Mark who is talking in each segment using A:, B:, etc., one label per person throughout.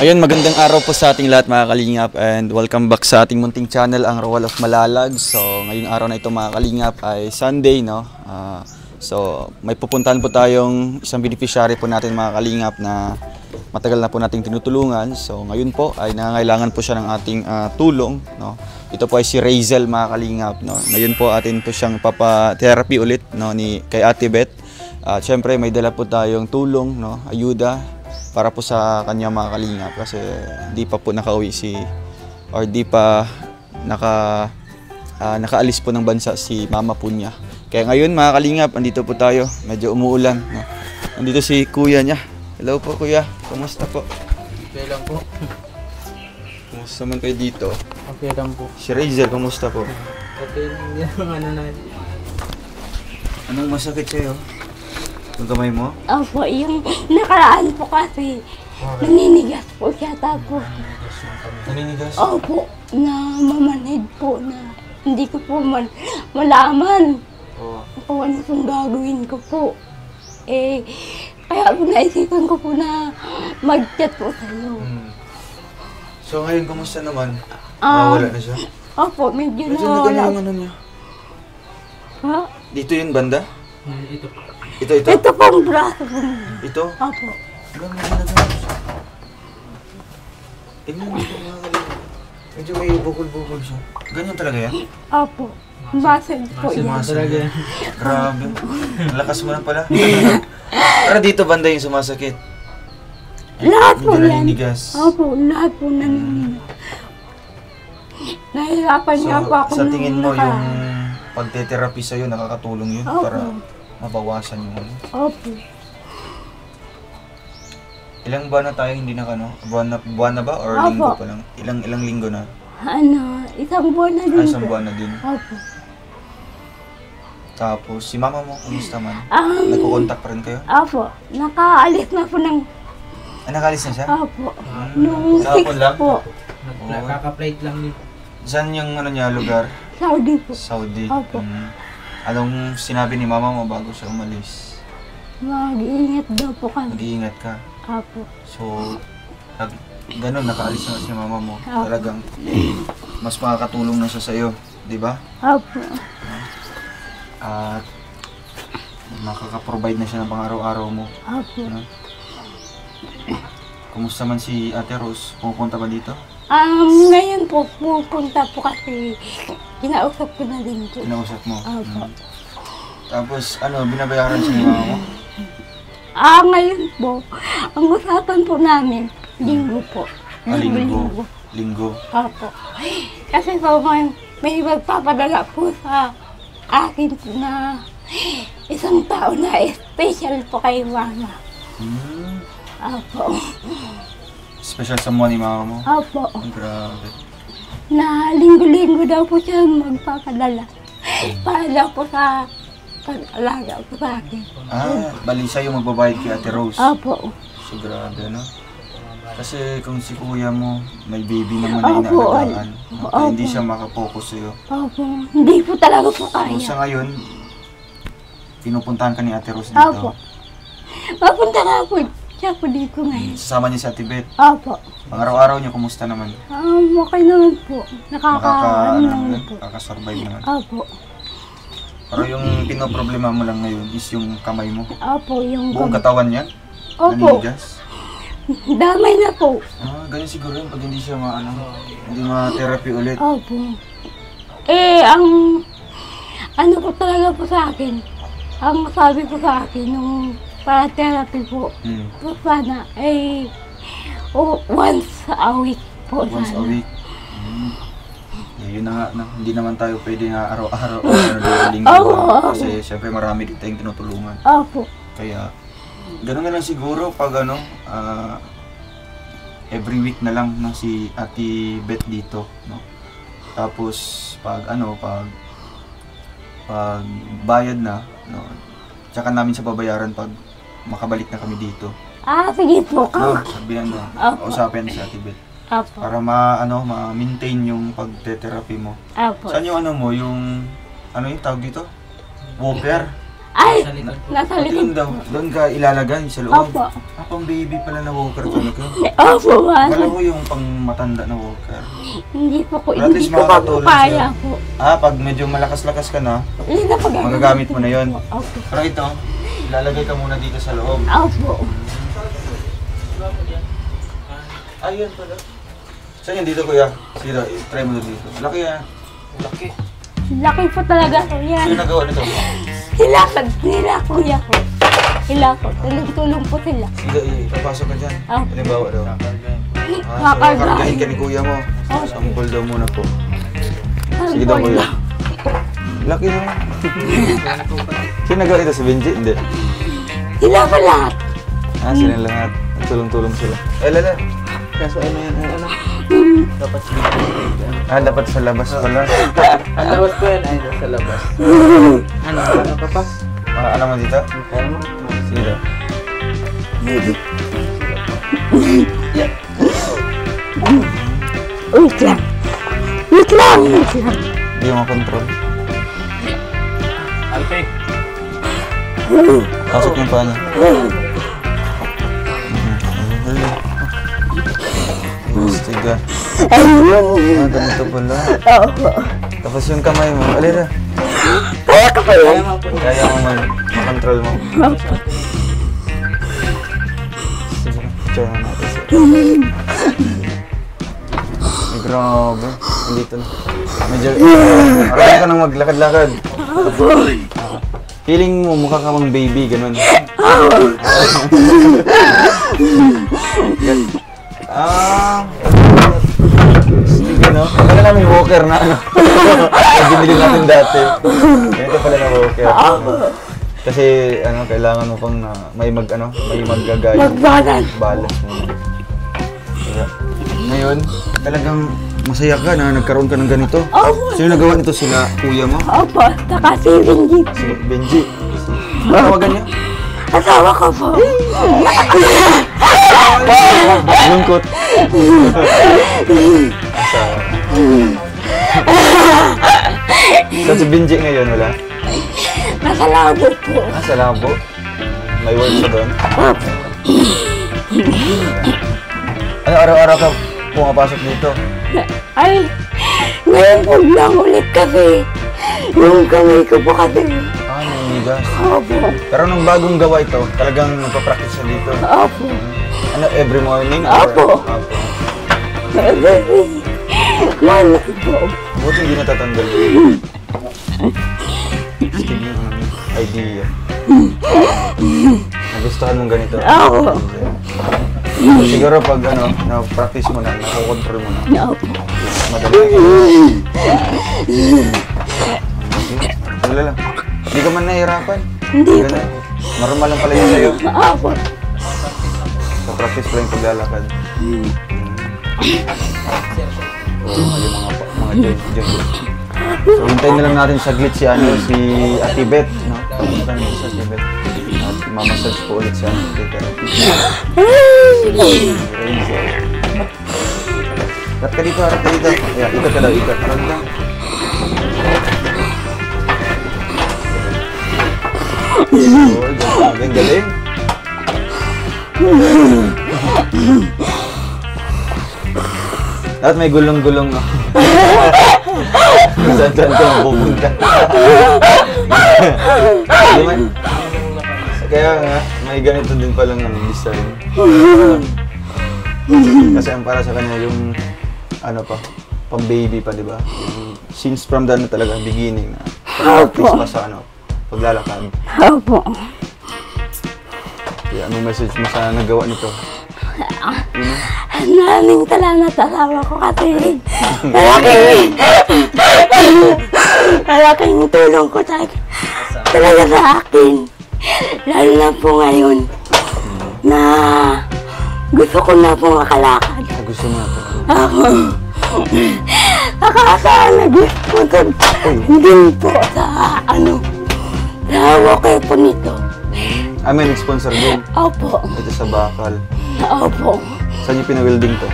A: Ayun, magandang araw po sa ating lahat mga kalingap and welcome back sa ating munting channel, ang Roal of Malalag. So, ngayong araw na ito mga kalingap ay Sunday, no? So, may pupuntahan po tayong isang beneficiary po natin mga kalingap na matagal na po nating tinutulungan. So, ngayon po ay nangangailangan po siya ng ating tulong, no? Ito po ay si Razel mga kalingap, no? Ngayon po atin po siyang papa-therapy ulit, no, kay Ate Beth. At syempre may dala po tayong tulong, no, ayuda para po sa kanya mga kalingap kasi di pa po nakauwi or di pa nakaalis po ng bansa si mama po niya. Kaya ngayon mga kalingap, andito po tayo, medyo umuulan, no? Andito si kuya niya. Hello po kuya, kumusta po?
B: Okay lang po.
A: Kumusta man kayo dito?
B: Okay lang po.
A: Si Razel, kumusta po?
B: Okay lang yan na.
A: Anong masakit sa'yo? Yung kamay mo?
C: Opo, yung nakaraan po kasi naninigas po siya tapos
A: Naninigas?
C: opo, na mamanhid po na hindi ko po malaman kung ano pong gagawin ko po. Kaya po naisipan ko po na mag-chat po sa iyo.
A: So ngayon, kumusta naman? Wala na siya?
C: Opo, medyo
A: Medyo
C: nawala.
A: yung ano niya.
C: Ha?
A: Dito yung banda?
B: Ito po.
A: Ito?
C: Ito pong braso po.
A: Ito?
C: Opo.
A: Gano'n ginagawa siya. Tingnan mo ito mga kalingap. Medyo may bukol-bukol siya. Ganyan talaga yan?
C: Opo. Basag po yan.
B: Talaga.
A: Grabe. Ang lakas mo na pala. Pero dito banda yung sumasakit.
C: Lahat po
A: Medyo
C: yan.
A: naninigas.
C: Opo, lahat po naninigas. Nahihirapan niya po ako
A: Sa tingin mo
C: nung
A: yung pagte-therapy sa'yo, nakakatulong yun
C: Opo.
A: para mabawasan yung ano?
C: Opo.
A: Ilang buwan na tayo hindi nakano? Buwan na ba or
C: Opo.
A: linggo pa lang? Ilang linggo na?
C: Isang buwan na din
A: Isang
C: po.
A: buwan na din.
C: Opo.
A: Tapos si mama mo, kumusta man?
C: Um,
A: Nagko-contact pa rin kayo?
C: Opo. Nakaalis na po ng...
A: Nakalis na siya?
C: Opo. Nung
A: Kahapon
C: 6
A: lang?
C: po.
B: Kaka-plate lang din.
A: Saan yung ano niya, lugar?
C: Saudi po.
A: Saudi.
C: Opo.
A: Anong sinabi ni mama mo bago siya umalis?
C: Mag-iingat daw po kami.
A: Mag-iingat ka.
C: Opo.
A: So, ganun, nakaalis na si mama mo.
C: Opo.
A: Talagang mas makakatulong na siya sa'yo. Di ba?
C: Opo.
A: At makaka-provide na siya ng pang-araw-araw mo.
C: Opo.
A: Ano? Kumusta man si Ate Rose? Pupunta ba dito?
C: Ngayon po, pupunta po kasi kinausap ko na din po.
A: Kinausap mo?
C: Opo.
A: Tapos, ano, binabayaran siya ni mama mo?
C: Ngayon po, ang usapan po namin, linggo po.
A: Linggo. Linggo.
C: Opo. Kasi po may magpapadala po sa akin po na isang tao na special po kay mama. Opo.
A: Special sa mo ni mama mo?
C: Opo.
A: Ay, grabe.
C: Na linggo-linggo daw po siya magpapadala. Para daw po sa pag-alaga po sa akin.
A: Bali sa'yo magbabayad kay Ate Rose.
C: Opo.
A: So, grabe, no? Kasi kung si kuya mo, may baby naman na
C: Opo.
A: inaalagaan. Kaya
C: Opo.
A: hindi siya makapokus sa'yo.
C: Opo. Hindi po talaga po
A: So,
C: kaya.
A: sa ngayon, pinupuntahan ka ni Ate Rose dito.
C: Opo. Papunta nga po siya po dito ngayon.
A: Sasama niya si Ate Beth.
C: Opo.
A: Pang-araw-araw niya, kumusta naman?
C: Okay naman po. Nakaka-ano naman po.
A: Nakaka-survive naman.
C: Opo.
A: Pero yung pinoproblema mo lang ngayon is yung kamay mo.
C: Opo, yung...
A: Buong katawan niya?
C: Opo.
A: Naninigas?
C: Damay na po.
A: Ganyan siguro yun pag hindi siya hindi ma-therapy ulit.
C: Opo. Ang... Ano po talaga po sa akin, ang sabi po sa akin nung para therapy po, po sana, once a week po
A: Once a
C: sana.
A: week. Yun na nga, hindi naman tayo pwede nga araw-araw o linggo.
C: Oo.
A: Kasi syempre marami din tayong tinutulungan.
C: Opo.
A: Kaya, gano'n na lang siguro pag every week na lang na si Ate Beth dito, no? Tapos pag bayad na, no? Tsaka namin siya babayaran pag makabalik na kami dito.
C: Sige po.
A: No, sabihan na,
C: Opo.
A: usapin si Ate Beth.
C: Opo.
A: Para ma-maintain yung pagte-therapy mo.
C: Opo.
A: Saan yung yung tawag dito? Walker?
C: Ay,
B: Sa likod po.
C: nasa
A: Pati
C: likod.
A: yun daw, doon ka ilalagay sa loob.
C: Opo.
A: Pang baby pala na walker talaga.
C: Opo,
A: Kala ko yung pang matanda na walker.
C: Hindi po ko,
A: At
C: hindi
A: least
C: ko pa po
A: makakatulong
C: kaya
A: siya.
C: po.
A: Pag medyo malakas-lakas ka na,
C: Hindi na pag
A: magagamit mo na yun.
C: Opo.
A: Pero ito, ilalagay ka muna dito sa loob.
C: Opo.
A: Ayun pala. Saan yun dito kuya? Sige, try mo na dito. Laki ah.
B: Laki.
C: Laki po talaga ko
A: Sino
C: yan.
A: nagawa nito?
C: Nila kuya ko. Sila ko. Tulong po sila.
A: Sige, papasok ka dyan.
C: Ah.
A: Halimbawa daw. So,
C: Kakargahin.
A: kargahin ka ni kuya mo.
C: Ah.
A: Sampol daw muna po. Sige daw kuya. Laki na. Sino nagawa ito? Si Benji? Hindi.
C: Sila pa lahat.
A: Sila lahat. Tulong-tulong sila. Lala.
B: Kaso ano yan, ano? Dapat
A: Dapat sa labas pala.
B: ang labas ko yan ay sa labas. Ano ka pa?
A: Alam mo dito?
B: Kaya mo?
A: Sige daw.
C: Wait lang. Wait lang. Wait lang.
A: Hindi mo makontrol.
B: Alpe.
A: Pasok yung paa niya. Tiga. Ganito pala.
C: Opo.
A: Tapos yung kamay mo, alira.
C: Kaya ka pa
B: Kaya
C: yan.
B: mo po.
A: Kaya mo makontrol mo.
C: Opo.
A: Sige, try mo natin siya. Ay, grabe. Nandito na. Medyo, marami ka nang maglakad-lakad.
C: Opo.
A: Feeling mo, mukha ka mang baby, ganun. Sige, no? Akala namin walker na, ano? Yung binili natin dati. Ganito pala na walker. Kasi, kailangan mo pang may maggagay.
C: Magbalance.
A: Balance mo. Kaya, ngayon, talagang masaya ka na nagkaroon ka ng ganito.
C: Opo.
A: Sino nagawa nito? Sila kuya mo?
C: Opo. Saka si Benji.
A: Si Benji. Tawagan niya?
C: Asawa ko po.
A: Lungkot. Saan si Benji ngayon? Wala?
C: Nasa labo po.
A: Sa labo. May work siya doon. Ano, araw-araw ka pumapasok dito?
C: Ay, ngayon po lang ulit kasi. Yung kamay ko po kasi.
A: Naninigas.
C: Opo.
A: Pero nung bagong gawa ito, talagang nagpa-practice siya dito.
C: Opo.
A: Ano, every morning?
C: Opo.
A: Opo.
C: Mana po.
A: Buti hindi natatanggal yun. Sige yung idea. Nagustuhan mong ganito?
C: Opo.
A: Siguro pag na-practice mo na, nakokontrol mo na.
C: Opo.
A: Madali. Wala lang. Hindi ka man nahihirapan.
C: Hindi po.
A: Ganun. Normal lang pala yun sa'yo.
C: Opo.
A: Sa practice pa yung paglalakad. Yung mga joint. So, hintayin na lang natin saglit si Ate Beth, no? Hintayin natin si Ate Beth. At mamassage po ulit siya. Harap ka dito, harap ka dito. Yeah, ikat ka daw, ikat. Harap ka. Oh, galing. At may gulong-gulong, no? Saan-saan ka mapupunta. Kaya nga, may ganito din palang design. Kasi ang para sa kanya yung, pang-baby pa, di ba? Since from the talaga, beginning na, practice pa sa paglalakad.
C: Opo.
A: Kaya anong message mo sa nagawa nito?
C: Maraming salamat sa asawa ko kasi malaking tulong ko talaga sa akin. Lalo na po ngayon na gusto ko na po makalakad.
A: Gusto mo na ito?
C: Ako, nakaka-nag-sponsor din po sa sa walker po nito.
A: May nag-sponsor din.
C: Opo.
A: Ito sa bakal.
C: Opo.
A: Saan yung pinawilding to?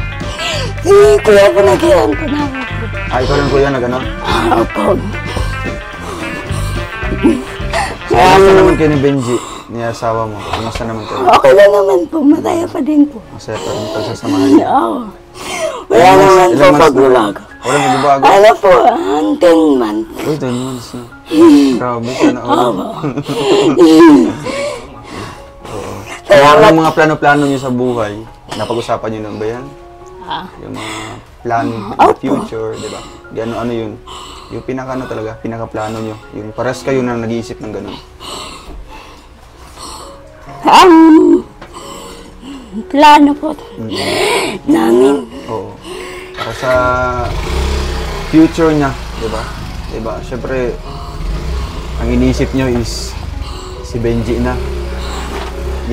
C: Si kuya po nag-iwan ko na po.
A: Ikaw lang kuya, nag-ano?
C: Opo.
A: Kumusta naman kayo ni Benji, ni asawa mo? Kumusta naman kayo?
C: Okay lang naman po, masaya pa din po.
A: Masaya pa rin pagsasamahan niyo.
C: Oo. Wala naman po pagbabago.
A: Wala magbabago?
C: Ano po, 10 months.
A: Uy, 10 months na. Grabe, sana all. Ano mga plano-plano niyo sa buhay? Napag-usapan niyo nang ba yan? Yung mga plan in the future, di ba? Ano yun? Yung pinaka talaga, pinaka-plano niyo. Yung pares kayo na nag-iisip ng ganun.
C: Plano po namin.
A: Oo. Para sa future niya, di ba? Di ba? Siyempre, ang iniisip niyo is si Benji na.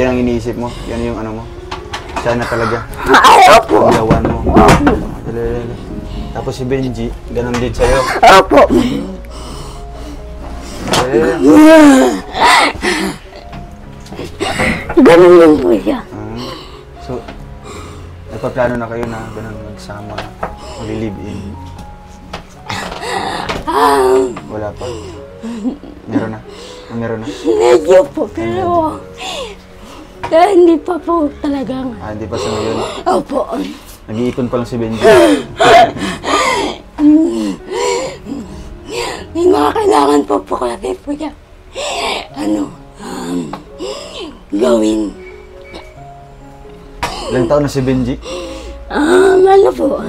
A: Yan ang iniisip mo. Yan yung ano mo. Siya na talaga.
C: Opo.
A: Ang gawan mo. Tapos si Benji, ganun din sa'yo.
C: Opo. Ganun din po siya.
A: So, nagpaplano na kayo na ganun magsama, mag-live-in. Wala pa. Meron na. Meron na.
C: Medyo po, pero hindi pa po talagang.
A: Hindi pa sa ngayon.
C: Opo.
A: Nag-iipon pa lang si Benji.
C: May mga kailangan po kasi po siya. Gawin.
A: Ilang taon na si Benji?
C: Ano po?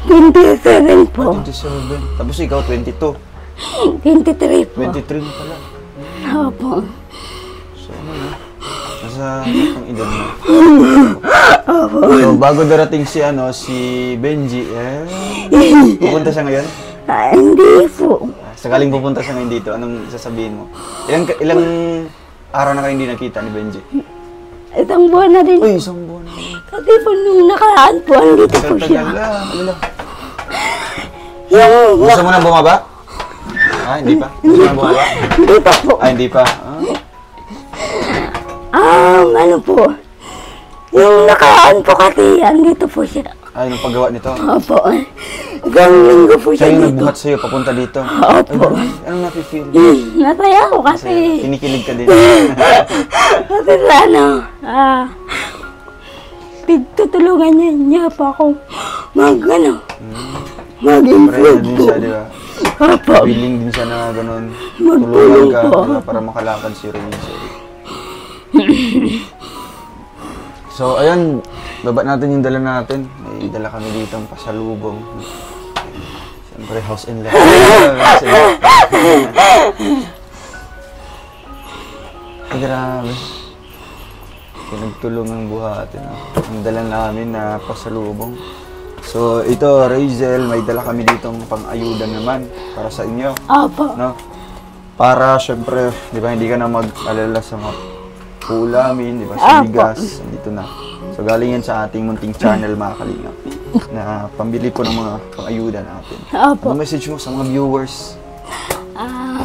C: 27 po.
A: 27. Tapos ikaw, 22.
C: 23 po.
A: 23 na pala.
C: Opo.
A: So, ano na? Nasa ang edad mo. So, bago darating si Benji, pupunta siya ngayon?
C: Hindi po.
A: Sakaling pupunta siya ngayon dito, anong sasabihin mo? Ilang araw na kayo hindi nakita ni Benji?
C: Isang buwan na din.
A: Uy, isang buwan na.
C: Kasi po nung nakaraan po, andito po siya.
A: Gusto mo na bumaba? Hindi pa? Gusto mo na bumaba?
C: Hindi pa po.
A: Hindi pa?
C: Ano po? Yung nakaraan po kasi, andito po siya.
A: Nung paggawa nito?
C: Opo. Isang linggo po siya
A: Siya yung
C: dito.
A: nagbuhat sa'yo papunta dito?
C: Opo.
A: Anong nafe-feel?
C: Nasaya ko kasi.
A: Kinikilig ka din.
C: Kasi tutulungan niya pa ako mag-improve
A: din
C: po.
A: siya, di ba?
C: Opo.
A: Willing din siya na gano'n.
C: Magtulong
A: Tulungan ka
C: po.
A: diba, para makalakad si Rachel. So, ayun. Baba natin yung dala natin. May dala kami dito ang pasalubong. Siyempre, house and lot. Ay, grabe. Pinagtulong ang buhatin. Ang dala namin na pasalubong. So, ito, Rachel, may dala kami ditong pang-ayuda naman para sa inyo.
C: Opo.
A: No? Para, syempre, di ba, hindi ka na mag-alala sa mga ulamin, di ba, sa bigas, dito na. So, galing yan sa ating munting channel, mga kalingap, na pambili po ng mga pang-ayuda natin.
C: Opo.
A: Ano message mo sa mga viewers?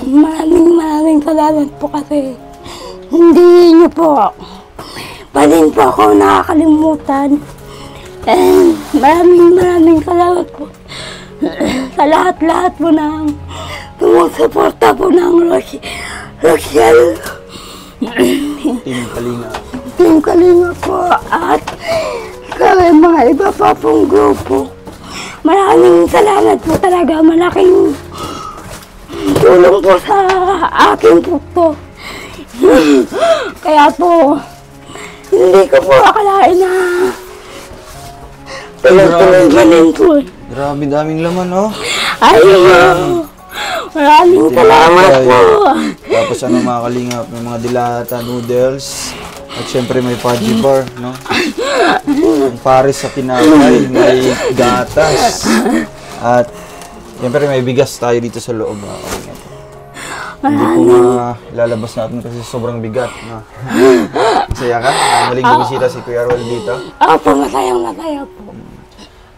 C: Maraming salamat po kasi hindi niyo po pa din po ako nakakalimutan. And maraming salamat po sa lahat po ng sumusuporta po ng Rochelle.
A: Team Kalinga.
C: Team Kalinga po at kami mga iba pa pong grupo. Maraming salamat po talaga. Malaking tulong po sa akin po to. Kaya po, hindi ko po akalain na tulong-tulungan po.
A: Grabe, daming laman, oh.
C: Ayun. Maraming salamat po.
A: Tapos mga kalingap, may mga dilata, noodles, at syempre may fudgy bar, no? Ang pares sa tinapay, may gatas, at syempre may bigas tayo dito sa loob. Hindi po lalabas natin kasi sobrang bigat. No? Masaya ka? Muling bumisita si Kuya Rol dito.
C: Opo, masaya po.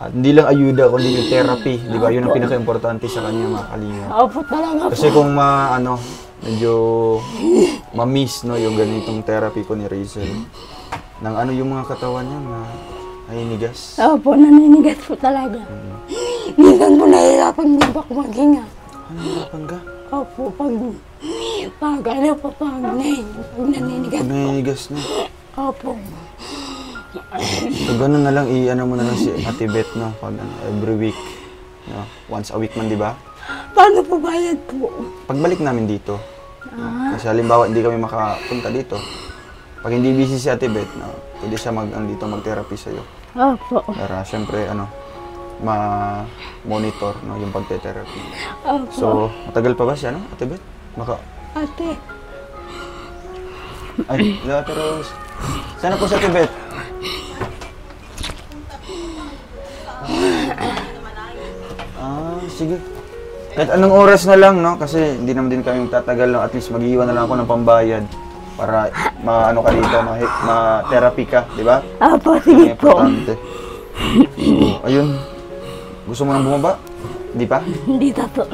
A: At hindi lang ayuda, kundi yung therapy. Di ba? Yun ang pinaka-importante sa kanya, mga kalingap.
C: Opo talaga po.
A: Kasi kung medyo ma-miss, no, yung ganitong therapy ko ni Rachel. Nang yung mga katawan niya na naninigas.
C: Opo, naninigas po talaga. Minsan po nahihirapan din po ako maghinga.
A: Nahihirapan ka?
C: Opo, pag Pag ano po, pag naninigas
A: Pag
C: po.
A: naninigas na.
C: Opo.
A: So, ganun na lang, i-ano mo na lang si Ate Beth, no? Pag every week. No? Once a week man, di ba?
C: Paano po bayad po?
A: Pagbalik namin dito. No? Kasi halimbawa, hindi kami makapunta dito. Pag hindi busy si Ate Beth, no? Pwede siya dito mag-therapy sa'yo.
C: Opo.
A: Para syempre, ma-monitor, no? Yung pagte-therapy.
C: Opo.
A: So, matagal pa ba siya, no? Ate Beth?
C: Ate.
A: Ay, Ate Rose. Sana po si Ate Beth? Sige. Kahit anong oras na lang, no? Kasi hindi naman din kami tatagal, no? At least mag-iwan na lang ako ng pambayad para ma-ano ka dito, ma-therapy ka, di ba?
C: Opo, sige po.
A: Importante. So, ayun. Gusto mo nang bumaba? Di pa?
C: Hindi pa po.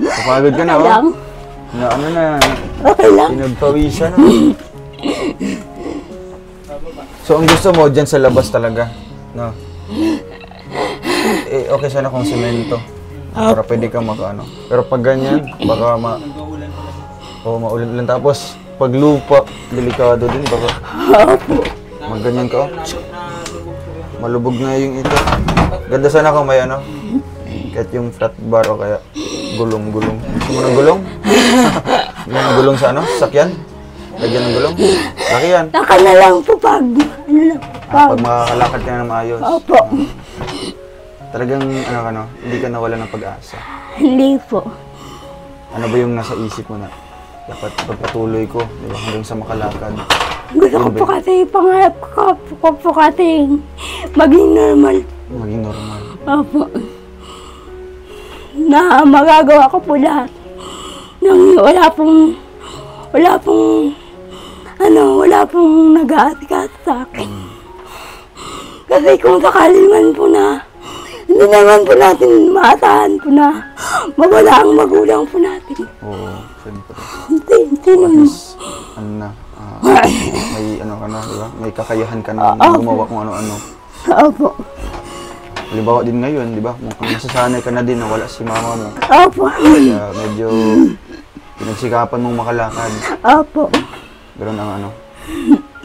A: Kapagod ka na,
C: Okay lang.
A: Na ano na,
C: Okay lang.
A: pinagpawisan, no? So, ang gusto mo, dyan sa labas talaga, no? Okay sana kung semento. Para pwede kang makaano. Pero pag ganyan, baka maulan-ulan. Tapos, pag lupa, delikado din. Baka magganyan ka. Malubog na yung ito. Ganda sana kung may ano. Kahit yung flat bar o kaya gulong-gulong. Gusto mo ng gulong? Yung gulong sa ano? Sakyan? Lagyan ng gulong? Laki yan.
C: Naka na lang po pag
A: Pag makakalakad ka na ng maayos.
C: Opo.
A: Talagang hindi ka nawala ng pag-asa.
C: Hindi po.
A: Ano ba yung nasa isip mo na dapat pagpatuloy ko, di ba, hanggang sa makalakad?
C: Gusto ko po kasi, pangarap ko po kasi maging normal.
A: Maging normal.
C: Opo. Na magagawa ko po lahat. Nang wala pong nag-aasikaso sa akin. Kasi kung sakali man po na hindi naman po natin maasahan po na mawala ang magulang po natin.
A: Oo, siyempre.
C: Sino
A: At least, may ka na, di ba? May kakayahan ka na gumawa kung ano-ano.
C: Opo.
A: Halimbawa din ngayon, di ba? Mukhang nasasanay ka na din na wala si mama mo.
C: Opo.
A: Kaya medyo pinagsikapan mong makalakad.
C: Opo.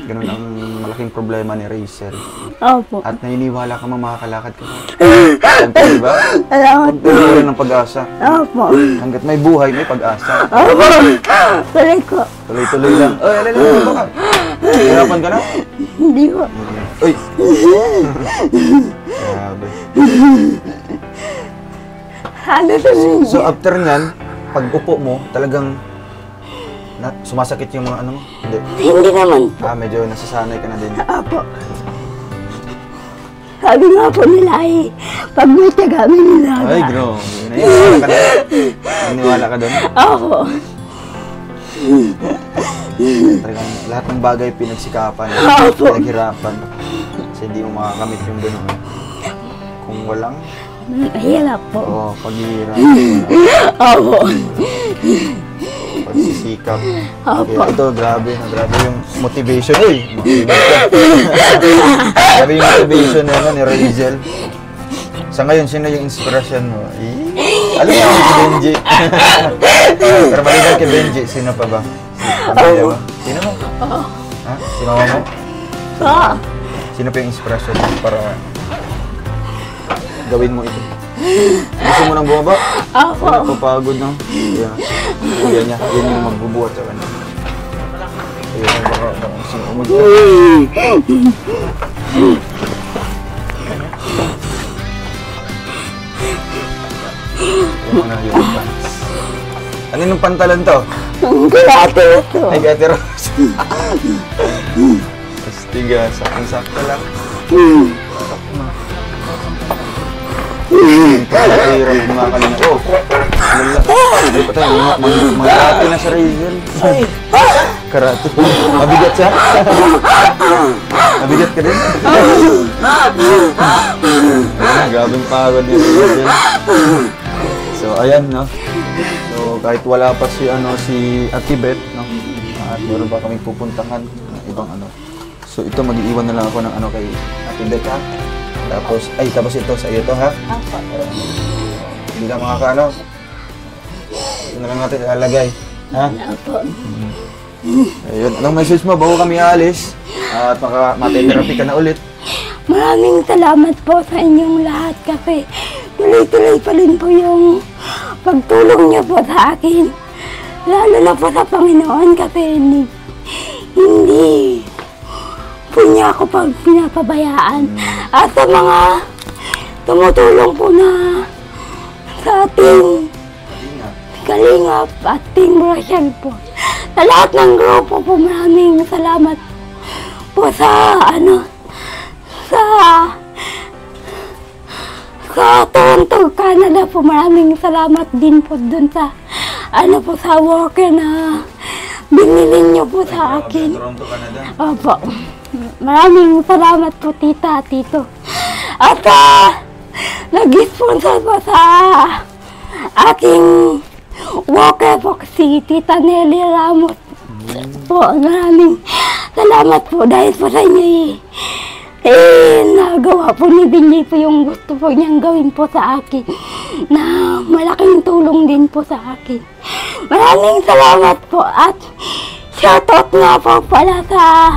A: Ganun ang malaking problema ni Rachel.
C: Opo.
A: At naniniwala ka makakalakad ka na. Siyempre, di ba?
C: Salamat po.
A: Pagpupulan ng pag-asa.
C: Opo.
A: Hanggat may buhay, may pag-asa.
C: Opo. Tuloy ko.
A: Tuloy-tuloy lang. Ay, alala ba? Hirapan ka na?
C: Hindi ko.
A: Uy! Grabe.
C: Ano to?
A: So, after nyan, pag upo mo, talagang sumasakit yung mga ano mo? Hindi.
C: Hindi naman po.
A: Medyo nasasanay ka na din.
C: Opo. Sabi nga po nila pag may tiyaga, may nilaga.
A: Ay, bro. Naniniwala ka doon? Naniniwala ka doon?
C: Opo.
A: Talagang lahat ng bagay pinagsikapan,
C: Opo.
A: pinaghirapan. Kasi hindi mo makakamit yung gano'n. Kung walang,
C: Hirap po.
A: paghihirap.
C: Opo.
A: Pagsisikap.
C: Opo.
A: Kaya ito, grabe yung motivation. Uy! Motivation. Grabe yung motivation ni Rachel. Sa ngayon, sino yung inspirasyon mo? Alam mo si Benji. Pero maliban kay Benji, sino pa ba? Pamilya ba? Sino mo? Ha? Si mama mo? Sino pa yung inspirasyon mo para gawin mo ito? Gusto mo nang bumaba?
C: Opo.
A: Napapagod, no? Yeah. Kuya niya, yun yung magbubuhat sa kanya. Ayun, baka umod ka. Yung pants. Ano yung pantalon to?
C: Grabe ito.
A: Ay, Ate Rose. Astiga, sakto lang. Hirap kumakaling. Oh, lala. Ay, patay. Mag-karate na sa Rachel. Karate. Mabigat siya? Mabigat ka din? Gabing pagod din si Rachel. So, ayan, no? So, kahit wala pa si Ate Beth, no? At meron pa kaming pupuntahan ng ibang ano. So, ito, mag-iiwan na lang ako ng kay Ate Beth, ha? Tapos ito sa iyo to, ha?
C: Opo.
A: Hindi ka makakaano. na lang natin ilalagay. Ha?
C: Opo.
A: Ayun. Anong message mo bago kami aalis? At matitherapy ka na ulit.
C: Maraming salamat po sa inyong lahat kasi tuloy-tuloy pa rin po yung pagtulong niyo po sa akin. Lalo na po sa Panginoon kasi hindi po niya ako pinapabayaan. At sa mga tumutulong po na sa ating Kalingap at Team Rochelle po. Sa lahat ng grupo po, maraming salamat po sa Toronto, Canada po. Maraming salamat din po dun sa sa worker na binili niyo po sa akin.
A: Toronto, Canada.
C: Opo. Maraming salamat po, tita, tito. At nag-sponsor po sa aking worker po si Tita Nelly Ramos. Po, maraming salamat po dahil po sa inyo nagawa po ni Binjay po yung gusto po niyang gawin po sa akin na malaking tulong din po sa akin. Maraming salamat po at shoutout nga po pala sa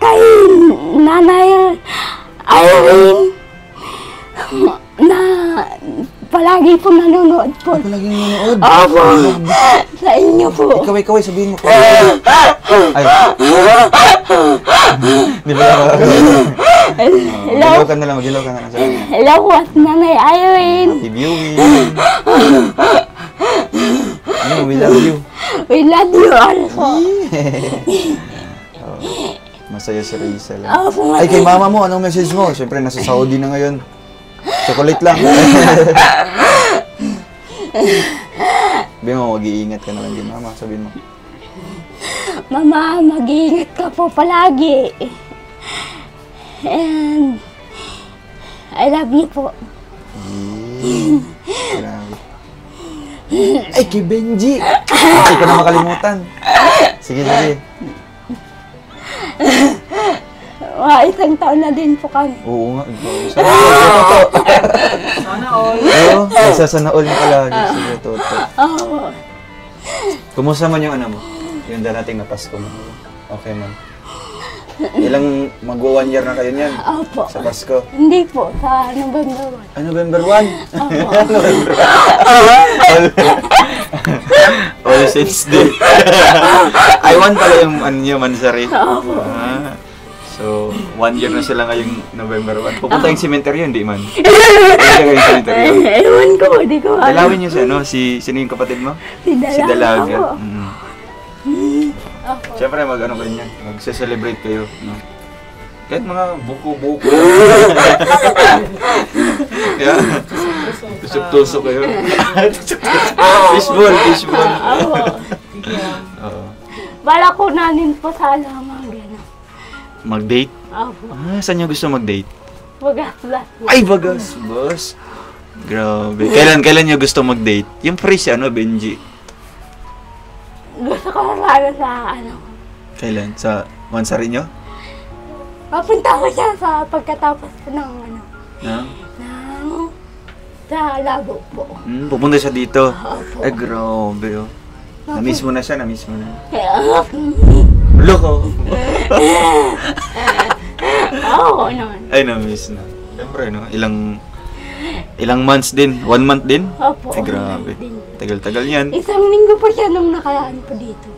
C: kay Nanay Irene na palagi po nanonood po.
A: Palagi nanonood?
C: Opo. Sa inyo po.
A: Ikaw, sabihin mo. Ay. Di ba?
C: Hello.
A: Magilaw ka na lang.
C: Hello po, Nanay Irene.
A: Happy viewing. We love you.
C: We love you also.
A: Masaya si Rachel.
C: Opo.
A: Ay, kay mama mo, anong message mo? Siyempre, nasa Saudi na ngayon. Chocolate lang. Sabihin mo, mag-iingat ka na lang din, mama. Sabihin mo.
C: Mama, mag-iingat ka po palagi. And I love you po.
A: Grabe. Ay, kay Benji! Hindi ko na makalimutan. Sige.
C: Isang taon na din po kami.
A: Oo nga. Sana all. Oo, sana all na palagi. Sige, Toto.
C: Oo.
A: Kumusta man yung mo? Yung darating na Pasko mo. Okay man. Ilang magwa 1 year na kayo niyan?
C: Opo.
A: Sa Pasko?
C: Hindi po, sa November 1.
A: November 1?
C: Opo.
A: November 1. All Saints Day. Ay, 1 pala yung niyo, Mansari.
C: Opo.
A: So, 1 year na sila ngayong November 1. Pupunta yung cemetery, hindi man. Pupunta kayo yung cemetery.
C: Ewan ko, di ko alam.
A: Dalawin niyo si sino yung kapatid mo?
C: Si Dalaga.
A: Opo. Siyempre, kayo niyan. Magse-celebrate kayo. No? Kahit mga buko-buko. Kaya, tusok-tusok kayo. Fishball.
C: Bala ko nanin po sa alamang gano'n.
A: Mag-date?
C: Opo.
A: Saan niyo gusto mag-date?
C: Bagas-bas.
A: Ay, bagas, boss. Grabe. Kailan niyo gusto mag-date? Yung free si Benji.
C: Gusto ko sana sa
A: Kailan? Sa Mansari niyo?
C: Papunta ko siya sa pagkatapos ng sa Labo po.
A: Pupunta siya dito.
C: Opo.
A: Ay, grabe. Na-miss mo na siya, Loko.
C: Oo naman.
A: Ay, na-miss na. Siyempre, no? Ilang months din? 1 month din?
C: Opo.
A: Ay, grabe. Tagal-tagal yan.
C: Isang linggo pa siya nung nakaraan po dito.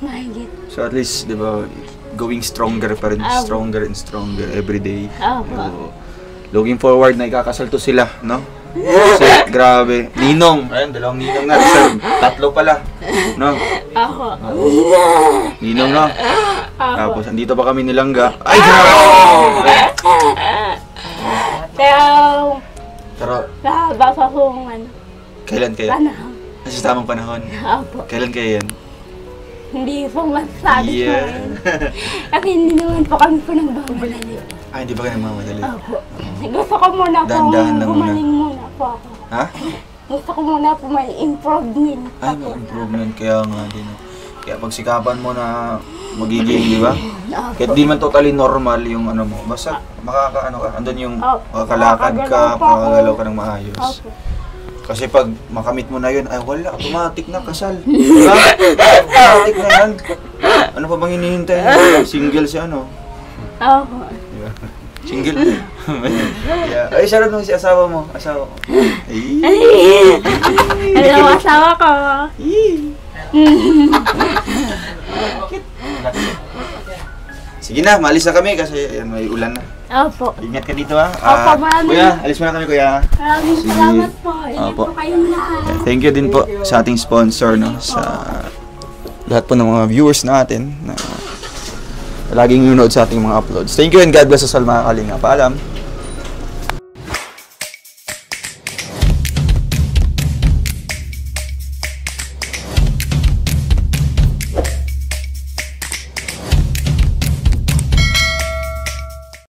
C: Mahigit.
A: So at least, di ba, going stronger pa rin. Stronger and stronger every day.
C: Opo.
A: Looking forward na ikakasal to sila, no? Kasi, grabe. Ninong. Ayun, 2 ninong na. 3 pala. No?
C: Ako.
A: Ninong, no? Tapos, andito pa kami nilangga. Ay, grabe! Pero,
C: Nahaba pa kung
A: kailan kaya?
C: panahon.
A: Sa tamang panahon.
C: Opo.
A: Kailan kaya yan?
C: Hindi po masasabi ko
A: Yeah.
C: ngayon. Kasi hindi naman po kami po nagbabalali.
A: Ay, hindi ba ka nagmamadali?
C: Opo. Gusto ko muna po
A: Dahan-dahan lang
C: gumaling muna po ako.
A: Ha?
C: Gusto ko muna po may improvement.
A: Ay, may improvement. Kaya nga din. Kaya pagsikapan mo na magiging, di ba? Kahit di man totally normal yung mo. Basta andun yung makakalakad ka, makakagalaw ka ng maayos.
C: Opo.
A: Kasi pag makamit mo na yun, ay wala, automatic na kasal. Diba? Automatic na yan. Ano pa bang hinihintay mo? Single si ano?
C: Opo.
A: Diba? Single. Yeah. Ay, sarap naman si asawa mo. Asawa ko.
C: Hello, asawa ko.
A: Sige na, maalis na kami kasi yan, may ulan na.
C: Opo.
A: Ingat ka dito ha.
C: Opo, maraming.
A: Kuya, alis muna kami kuya.
C: Maraming salamat po. Ingat
A: Opo.
C: po kayong lahat.
A: Thank you din po sa ating sponsor, no? Sa lahat po ng mga viewers natin na laging nanonood sa ating mga uploads. Thank you and God bless us all mga kalinga. Paalam.